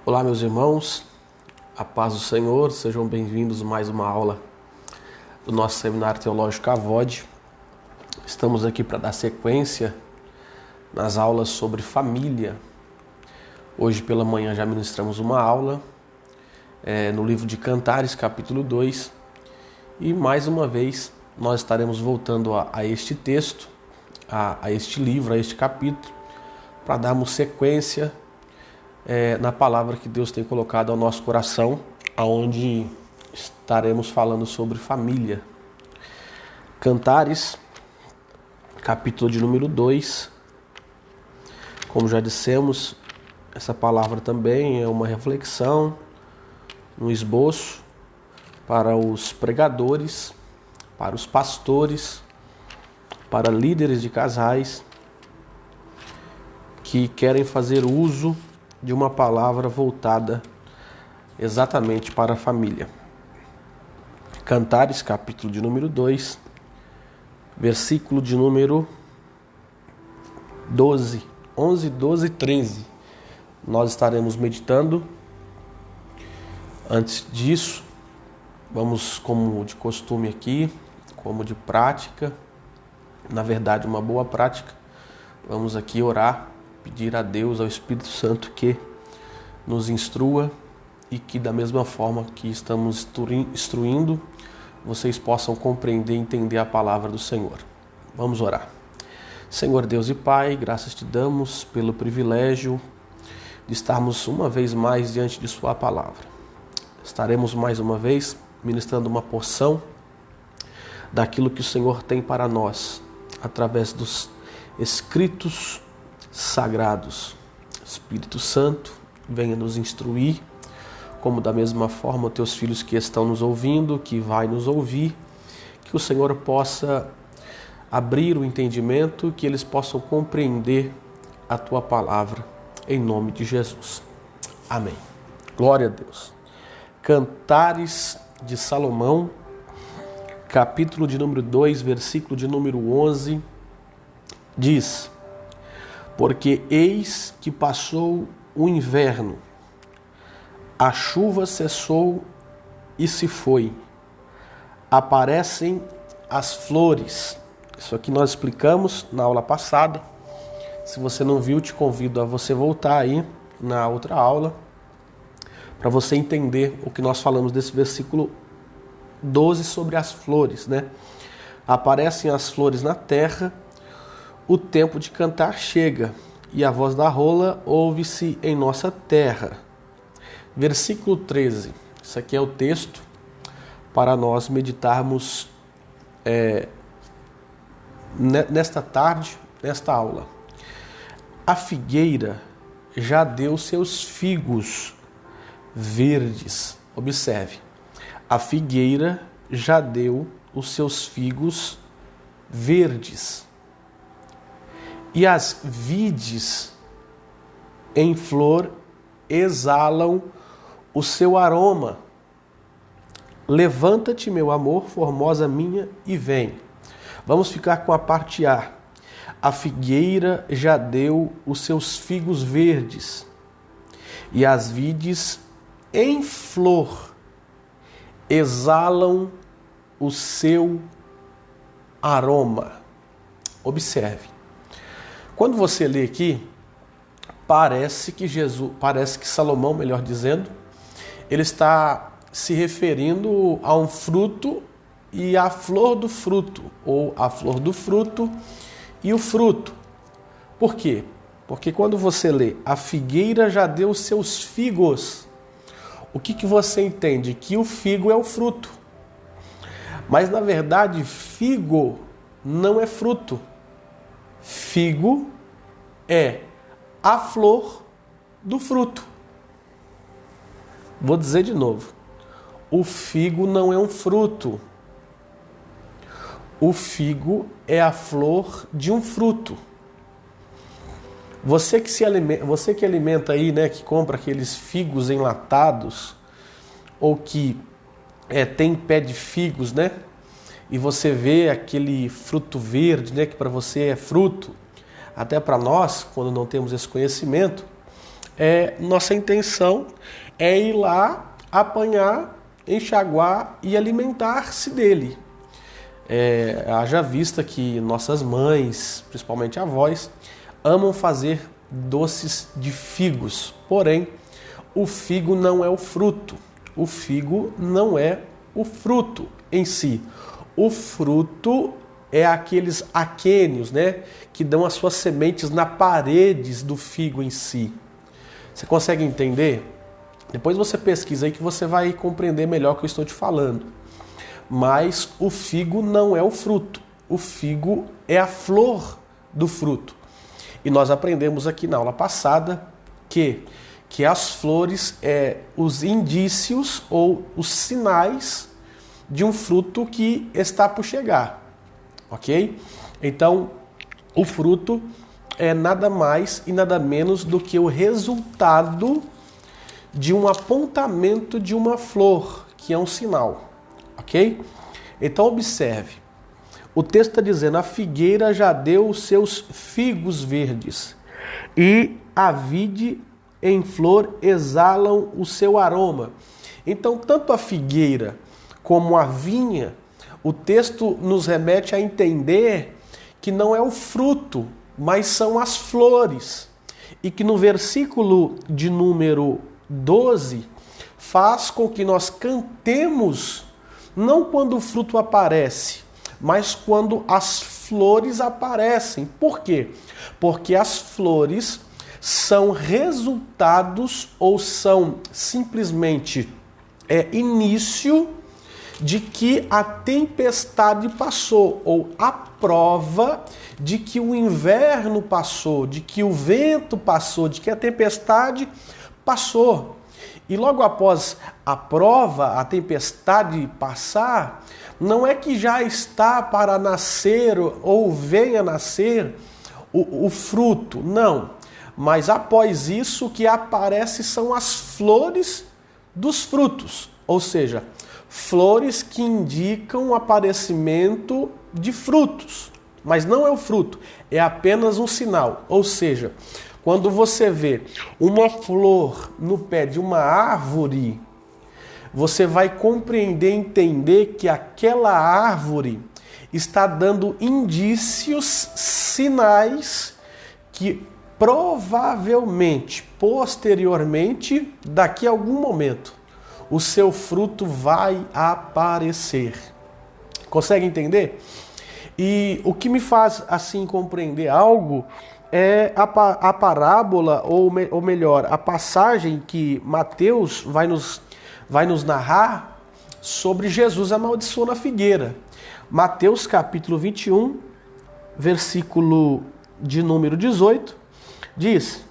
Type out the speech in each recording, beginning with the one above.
Olá, meus irmãos, a paz do Senhor, sejam bem-vindos a mais uma aula do nosso Seminário Teológico AVOD. Estamos aqui para dar sequência nas aulas sobre família. Hoje pela manhã já ministramos uma aula no livro de Cantares, capítulo 2, e mais uma vez nós estaremos voltando a este texto, a este livro, a este capítulo, para darmos sequência na palavra que Deus tem colocado ao nosso coração, onde estaremos falando sobre família. Cantares, capítulo de número 2. Como já dissemos, essa palavra também é uma reflexão, um esboço para os pregadores, para os pastores, para líderes de casais que querem fazer uso de uma palavra voltada exatamente para a família. Cantares, capítulo de número 2, versículo de número 12, 11, 12 e 13. Nós estaremos meditando. Antes disso, vamos, como de costume aqui, como de prática, na verdade uma boa prática, vamos aqui orar, pedir a Deus, ao Espírito Santo, que nos instrua e que da mesma forma que estamos instruindo, vocês possam compreender e entender a palavra do Senhor. Vamos orar. Senhor Deus e Pai, graças te damos pelo privilégio de estarmos uma vez mais diante de Sua palavra. Estaremos mais uma vez ministrando uma porção daquilo que o Senhor tem para nós, através dos escritos sagrados. Espírito Santo, venha nos instruir, como da mesma forma teus filhos que estão nos ouvindo, que vai nos ouvir, que o Senhor possa abrir o entendimento, que eles possam compreender a tua palavra, em nome de Jesus. Amém. Glória a Deus. Cantares de Salomão, capítulo de número 2, versículo de número 11, diz: porque eis que passou o inverno, a chuva cessou e se foi, aparecem as flores. Isso aqui nós explicamos na aula passada. Se você não viu, te convido a você voltar aí na outra aula, para você entender o que nós falamos desse versículo 12 sobre as flores, né? Aparecem as flores na terra, o tempo de cantar chega, e a voz da rola ouve-se em nossa terra. Versículo 13. Isso aqui é o texto para nós meditarmos nesta tarde, nesta aula. A figueira já deu seus figos verdes. Observe. A figueira já deu os seus figos verdes. E as vides em flor exalam o seu aroma. Levanta-te, meu amor, formosa minha, e vem. Vamos ficar com a parte A. A figueira já deu os seus figos verdes, e as vides em flor exalam o seu aroma. Observe. Quando você lê aqui, parece que Salomão, melhor dizendo, ele está se referindo a um fruto e à flor do fruto, ou a flor do fruto e o fruto. Por quê? Porque quando você lê, a figueira já deu seus figos, o que você entende? Que o figo é o fruto. Mas na verdade, figo não é fruto. Figo é a flor do fruto. Vou dizer de novo. O figo não é um fruto. O figo é a flor de um fruto. Você que alimenta aí, né, que compra aqueles figos enlatados, ou que tem pé de figos, né? E você vê aquele fruto verde, né, que para você é fruto. Até para nós, quando não temos esse conhecimento, nossa intenção é ir lá, apanhar, enxaguar e alimentar-se dele. Haja vista que nossas mães, principalmente avós, amam fazer doces de figos. Porém, o figo não é o fruto. O figo não é o fruto em si. O fruto é aqueles aquênios, né, que dão as suas sementes nas paredes do figo em si. Você consegue entender? Depois você pesquisa aí que você vai compreender melhor o que eu estou te falando. Mas o figo não é o fruto. O figo é a flor do fruto. E nós aprendemos aqui na aula passada que as flores os indícios ou os sinais de um fruto que está por chegar. Ok? Então, o fruto é nada mais e nada menos do que o resultado de um apontamento de uma flor, que é um sinal. Ok? Então, observe. O texto está dizendo: a figueira já deu os seus figos verdes, e a vide em flor exalam o seu aroma. Então, tanto a figueira como a vinha, o texto nos remete a entender que não é o fruto, mas são as flores. E que no versículo de número 12 faz com que nós cantemos não quando o fruto aparece, mas quando as flores aparecem. Por quê? Porque as flores são resultados ou são simplesmente início de que a tempestade passou, ou a prova de que o inverno passou, de que o vento passou, de que a tempestade passou. E logo após a prova, a tempestade passar, não é que já está para nascer ou venha nascer o fruto, não. Mas após isso, o que aparece são as flores dos frutos, ou seja, flores que indicam o aparecimento de frutos. Mas não é o fruto, é apenas um sinal. Ou seja, quando você vê uma flor no pé de uma árvore, você vai compreender, entender que aquela árvore está dando indícios, sinais que provavelmente, posteriormente, daqui a algum momento, o seu fruto vai aparecer. Consegue entender? E o que me faz assim compreender algo é a parábola, ou melhor, a passagem que Mateus vai nos narrar sobre Jesus amaldiçoando a figueira. Mateus capítulo 21, versículo de número 18, diz: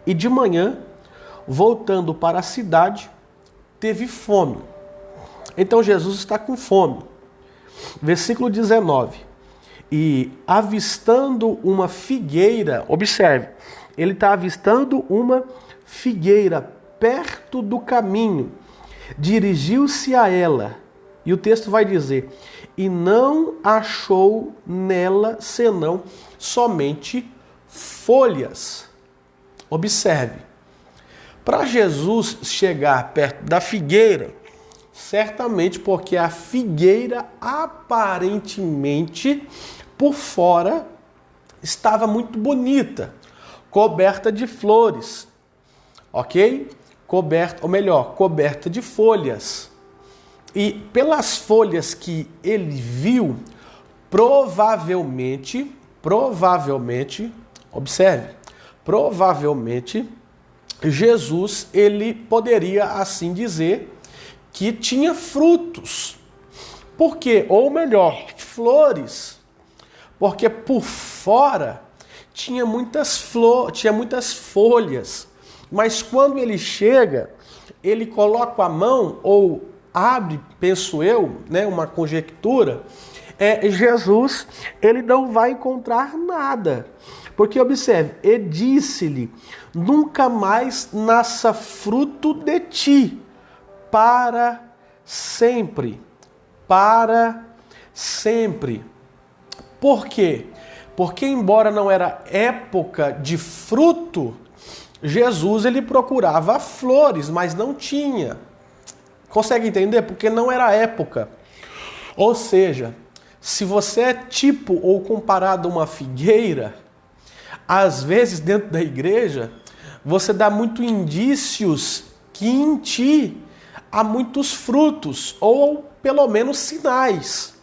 e de manhã, voltando para a cidade, teve fome. Então Jesus está com fome. Versículo 19. E avistando uma figueira, observe, ele está avistando uma figueira perto do caminho, dirigiu-se a ela. E o texto vai dizer: e não achou nela senão somente folhas. Observe, para Jesus chegar perto da figueira, certamente porque a figueira aparentemente por fora estava muito bonita, coberta de flores, ok? Coberta de folhas. E pelas folhas que ele viu, provavelmente, observe, provavelmente Jesus, ele poderia assim dizer que tinha frutos. Por quê? Ou melhor, flores. Porque por fora tinha muitas folhas. Mas quando ele chega, ele coloca a mão ou abre, penso eu, né, uma conjectura, Jesus, ele não vai encontrar nada. Porque observe, ele disse-lhe: nunca mais nasça fruto de ti, para sempre. Para sempre. Por quê? Porque embora não era época de fruto, Jesus, ele procurava flores, mas não tinha. Consegue entender? Porque não era a época. Ou seja, se você é tipo ou comparado a uma figueira, às vezes dentro da igreja, você dá muitos indícios que em ti há muitos frutos, ou pelo menos sinais.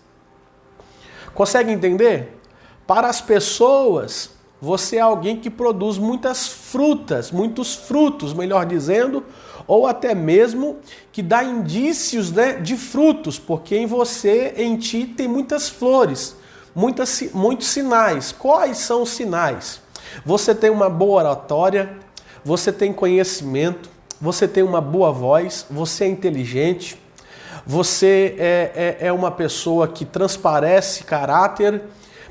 Consegue entender? Para as pessoas, você é alguém que produz muitas frutas, muitos frutos, melhor dizendo, ou até mesmo que dá indícios, né, de frutos, porque em você, em ti, tem muitas flores, muitos sinais. Quais são os sinais? Você tem uma boa oratória, você tem conhecimento, você tem uma boa voz, você é inteligente, você é uma pessoa que transparece caráter,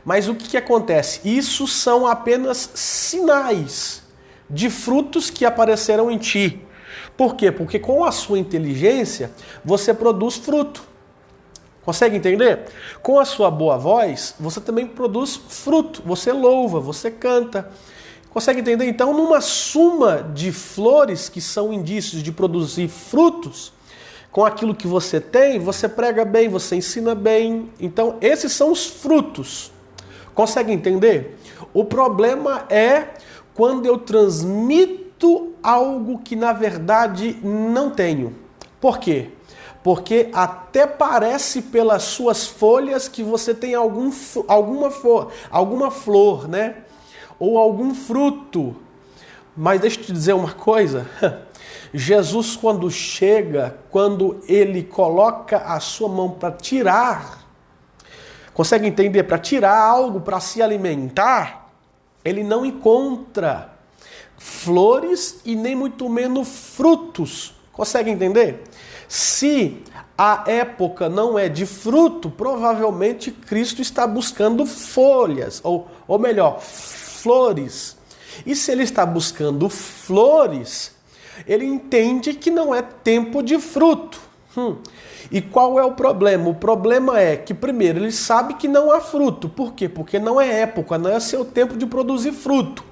mas o que acontece? Isso são apenas sinais de frutos que aparecerão em ti. Por quê? Porque com a sua inteligência você produz fruto. Consegue entender? Com a sua boa voz, você também produz fruto. Você louva, você canta. Consegue entender? Então, numa suma de flores que são indícios de produzir frutos, com aquilo que você tem, você prega bem, você ensina bem. Então, esses são os frutos. Consegue entender? O problema é quando eu transmito algo que na verdade não tenho. Por quê? Porque até parece pelas suas folhas que você tem alguma flor, né? Ou algum fruto. Mas deixa eu te dizer uma coisa. Jesus, quando chega, quando ele coloca a sua mão para tirar, consegue entender? Para tirar algo, para se alimentar, ele não encontra flores e nem muito menos frutos. Consegue entender? Se a época não é de fruto, provavelmente Cristo está buscando folhas, ou melhor, flores. E se ele está buscando flores, ele entende que não é tempo de fruto. E qual é o problema? O problema é que, primeiro, ele sabe que não há fruto. Por quê? Porque não é época, não é seu tempo de produzir fruto.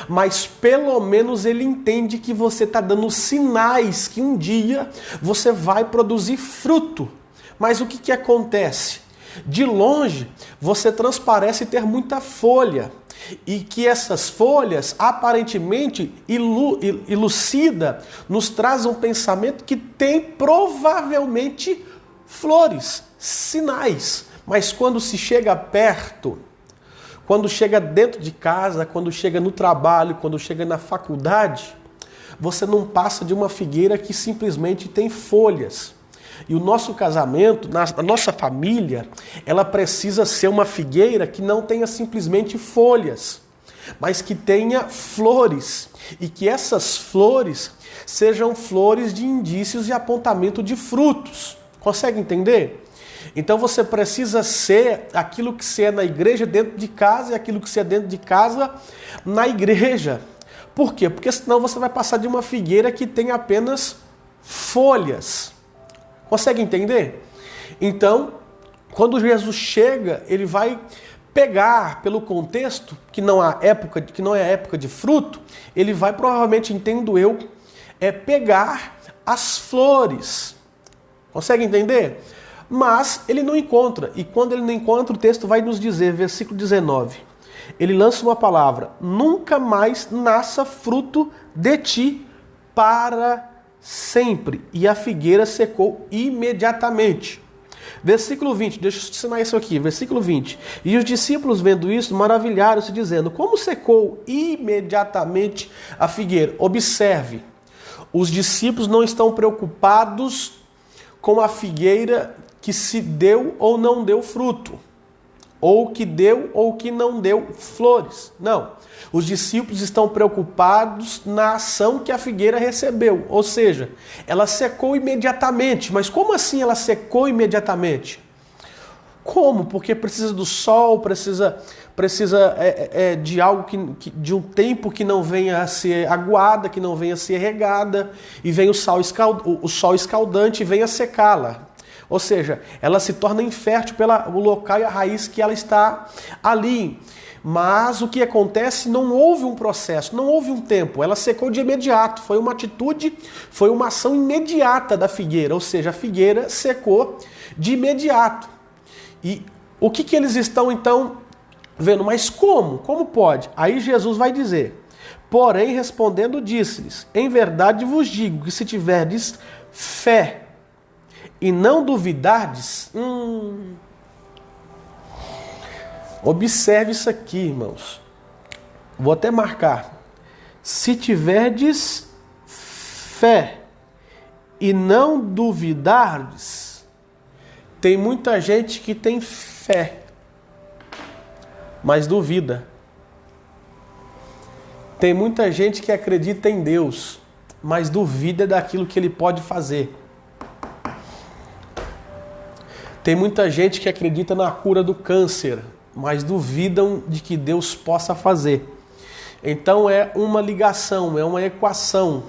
Mas pelo menos ele entende que você está dando sinais que um dia você vai produzir fruto. Mas o que acontece? De longe, você transparece ter muita folha. E que essas folhas, aparentemente, elucida, nos traz um pensamento que tem provavelmente flores, sinais. Mas quando se chega perto, quando chega dentro de casa, quando chega no trabalho, quando chega na faculdade, você não passa de uma figueira que simplesmente tem folhas. E o nosso casamento, a nossa família, ela precisa ser uma figueira que não tenha simplesmente folhas, mas que tenha flores. E que essas flores sejam flores de indícios e apontamento de frutos. Consegue entender? Então você precisa ser aquilo que você é na igreja dentro de casa e aquilo que você é dentro de casa na igreja. Por quê? Porque senão você vai passar de uma figueira que tem apenas folhas. Consegue entender? Então, quando Jesus chega, ele vai pegar pelo contexto que não é época de fruto, ele vai provavelmente, entendo eu, pegar as flores. Consegue entender? Mas ele não encontra. E quando ele não encontra, o texto vai nos dizer, versículo 19, ele lança uma palavra: nunca mais nasça fruto de ti para sempre. E a figueira secou imediatamente. Versículo 20, deixa eu ensinar isso aqui. Versículo 20. E os discípulos, vendo isso, maravilharam-se, dizendo: como secou imediatamente a figueira? Observe, os discípulos não estão preocupados com a figueira que se deu ou não deu fruto, ou que deu ou que não deu flores. Não. Os discípulos estão preocupados na ação que a figueira recebeu. Ou seja, ela secou imediatamente. Mas como assim ela secou imediatamente? Como? Porque precisa do sol, precisa de algo de um tempo que não venha a ser aguada, que não venha a ser regada, e vem o sol escaldante e venha secá-la. Ou seja, ela se torna infértil pelo local e a raiz que ela está ali. Mas o que acontece, não houve um processo, não houve um tempo, ela secou de imediato, foi uma atitude, foi uma ação imediata da figueira, ou seja, a figueira secou de imediato. E o que eles estão então vendo? Mas como? Como pode? Aí Jesus vai dizer, porém respondendo disse-lhes, em verdade vos digo que se tiverdes fé e não duvidardes, observe isso aqui, irmãos. Vou até marcar. Se tiverdes fé e não duvidardes, tem muita gente que tem fé, mas duvida. Tem muita gente que acredita em Deus, mas duvida daquilo que Ele pode fazer. Tem muita gente que acredita na cura do câncer, mas duvidam de que Deus possa fazer. Então é uma ligação, é uma equação.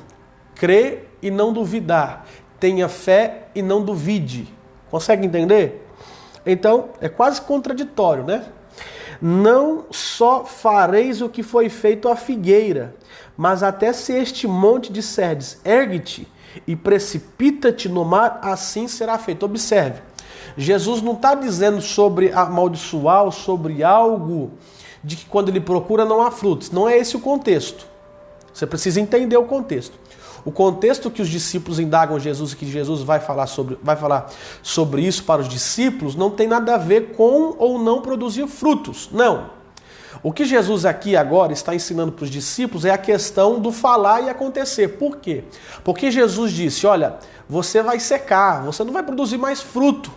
Crer e não duvidar. Tenha fé e não duvide. Consegue entender? Então é quase contraditório, né? Não só fareis o que foi feito à figueira, mas até se este monte disserdes, ergue-te e precipita-te no mar, assim será feito. Observe. Jesus não está dizendo sobre amaldiçoar ou sobre algo de que quando ele procura não há frutos. Não é esse o contexto. Você precisa entender o contexto. O contexto que os discípulos indagam Jesus e que Jesus vai falar sobre isso para os discípulos não tem nada a ver com ou não produzir frutos. Não. O que Jesus aqui agora está ensinando para os discípulos é a questão do falar e acontecer. Por quê? Porque Jesus disse, olha, você vai secar, você não vai produzir mais fruto.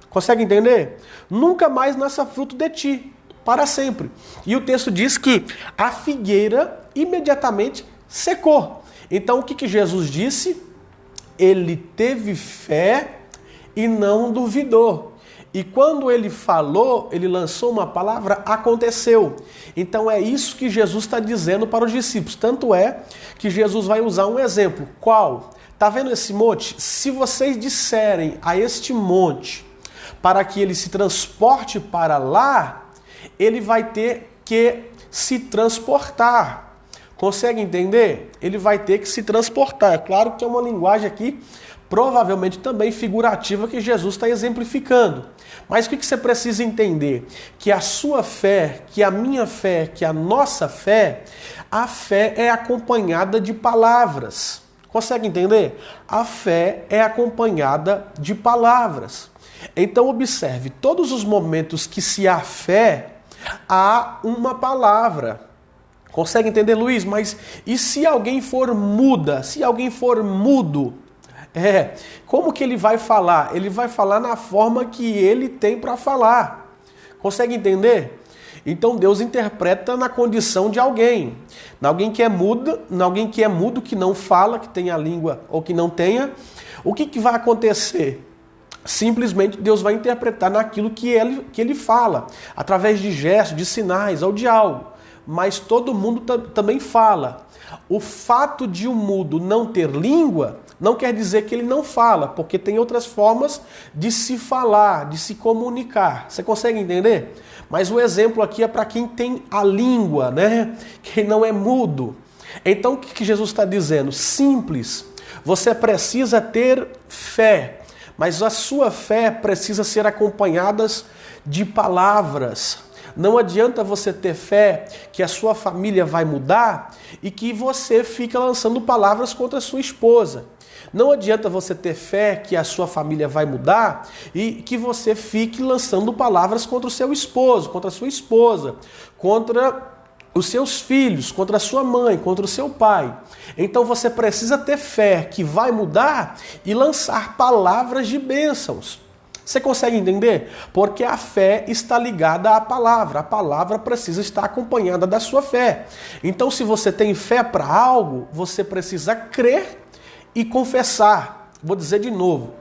Consegue entender? Nunca mais nasça fruto de ti, para sempre. E o texto diz que a figueira imediatamente secou. Então o que Jesus disse? Ele teve fé e não duvidou. E quando ele falou, ele lançou uma palavra, aconteceu. Então é isso que Jesus está dizendo para os discípulos. Tanto é que Jesus vai usar um exemplo. Qual? Está vendo esse monte? Se vocês disserem a este monte para que ele se transporte para lá, ele vai ter que se transportar. Consegue entender? Ele vai ter que se transportar. É claro que é uma linguagem aqui, provavelmente também figurativa, que Jesus está exemplificando. Mas o que você precisa entender? Que a sua fé, que a minha fé, que a nossa fé, a fé é acompanhada de palavras. Consegue entender? A fé é acompanhada de palavras. Então observe, todos os momentos que se há fé, há uma palavra. Consegue entender, Luiz? Mas e se alguém for muda? Se alguém for mudo? Como que ele vai falar? Ele vai falar na forma que ele tem para falar. Consegue entender? Então Deus interpreta na condição de alguém. Alguém que é mudo, que não fala, que tem a língua ou que não tenha. O que vai acontecer? Simplesmente Deus vai interpretar naquilo que ele fala, através de gestos, de sinais ou de algo. Mas todo mundo também fala. O fato de um mudo não ter língua não quer dizer que ele não fala, porque tem outras formas de se falar, de se comunicar. Você consegue entender? Mas o exemplo aqui é para quem tem a língua, né? Quem não é mudo. Então o que Jesus está dizendo? Simples. Você precisa ter fé. Mas a sua fé precisa ser acompanhada de palavras. Não adianta você ter fé que a sua família vai mudar e que você fica lançando palavras contra a sua esposa. Não adianta você ter fé que a sua família vai mudar e que você fique lançando palavras contra o seu esposo, contra a sua esposa, contra os seus filhos, contra a sua mãe, contra o seu pai. Então você precisa ter fé que vai mudar e lançar palavras de bênçãos. Você consegue entender? Porque a fé está ligada à palavra. A palavra precisa estar acompanhada da sua fé. Então se você tem fé para algo, você precisa crer e confessar. Vou dizer de novo.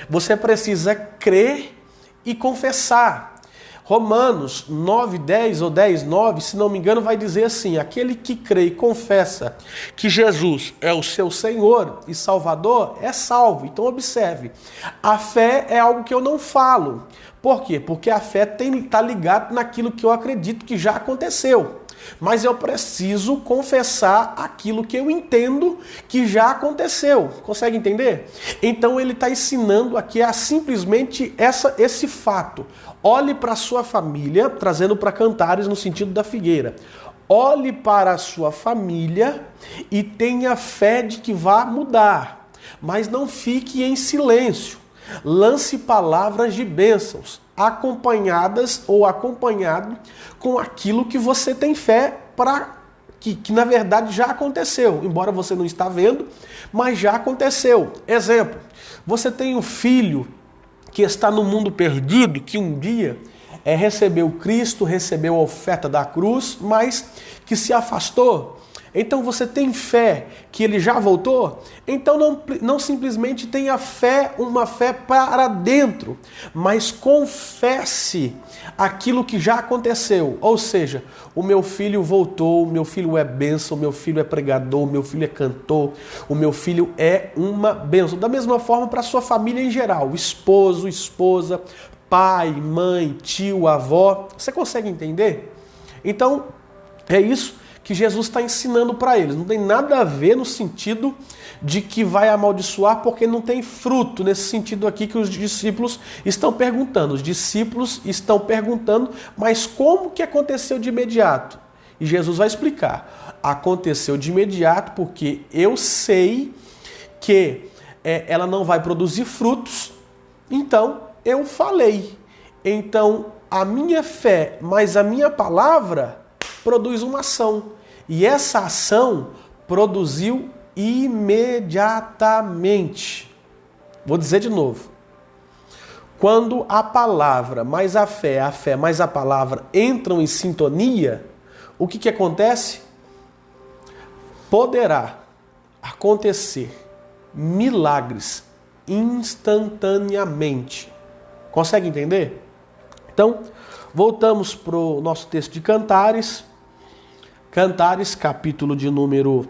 Você precisa crer e confessar. Romanos 9, 10 ou 10, 9, se não me engano, vai dizer assim: aquele que crê e confessa que Jesus é o seu Senhor e Salvador é salvo. Então observe, a fé é algo que eu não falo. Por quê? Porque a fé está ligada naquilo que eu acredito que já aconteceu. Mas eu preciso confessar aquilo que eu entendo que já aconteceu. Consegue entender? Então ele está ensinando aqui a simplesmente esse fato. Olhe para a sua família, trazendo para Cantares no sentido da figueira. Olhe para a sua família e tenha fé de que vai mudar. Mas não fique em silêncio. Lance palavras de bênçãos, acompanhadas ou acompanhado com aquilo que você tem fé para que na verdade já aconteceu, embora você não está vendo, mas já aconteceu. Exemplo, você tem um filho que está no mundo perdido, que um dia recebeu Cristo, recebeu a oferta da cruz, mas que se afastou. Então você tem fé que ele já voltou? Então não simplesmente tenha fé, uma fé para dentro, mas confesse aquilo que já aconteceu. Ou seja, o meu filho voltou, o meu filho é bênção, o meu filho é pregador, o meu filho é cantor, o meu filho é uma bênção. Da mesma forma para a sua família em geral, esposo, esposa, pai, mãe, tio, avó. Você consegue entender? Então, é isso que Jesus está ensinando para eles. Não tem nada a ver no sentido de que vai amaldiçoar porque não tem fruto, nesse sentido aqui que os discípulos estão perguntando. Os discípulos estão perguntando, mas como que aconteceu de imediato? E Jesus vai explicar. Aconteceu de imediato porque eu sei que ela não vai produzir frutos, então eu falei. Então a minha fé mais a minha palavra produz uma ação. E essa ação produziu imediatamente. Vou dizer de novo. Quando a palavra mais a fé mais a palavra entram em sintonia, o que acontece? Poderá acontecer milagres instantaneamente. Consegue entender? Então, voltamos para o nosso texto de Cantares. Cantares, capítulo de número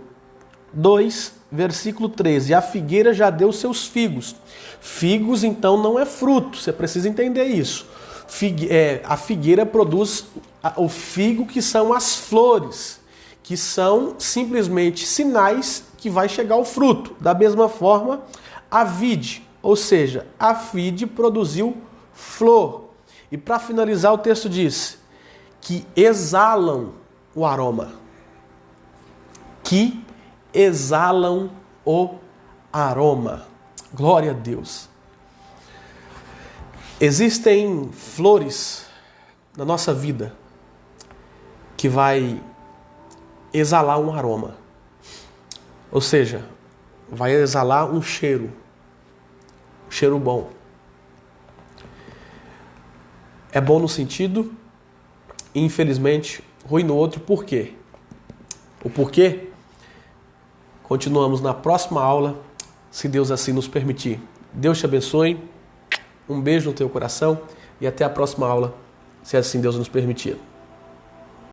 2, versículo 13. A figueira já deu seus figos. Figos, então, não é fruto. Você precisa entender isso. A figueira produz o figo, que são as flores, que são simplesmente sinais que vai chegar o fruto. Da mesma forma, a vide, ou seja, a vide produziu flor. E para finalizar, o texto diz que exalam o aroma. Que exalam o aroma. Glória a Deus. Existem flores na nossa vida que vai exalar um aroma. Ou seja, vai exalar um cheiro bom. É bom no sentido, infelizmente, ruim no outro. Por quê? O porquê? Continuamos na próxima aula, se Deus assim nos permitir. Deus te abençoe, um beijo no teu coração e até a próxima aula, se assim Deus nos permitir.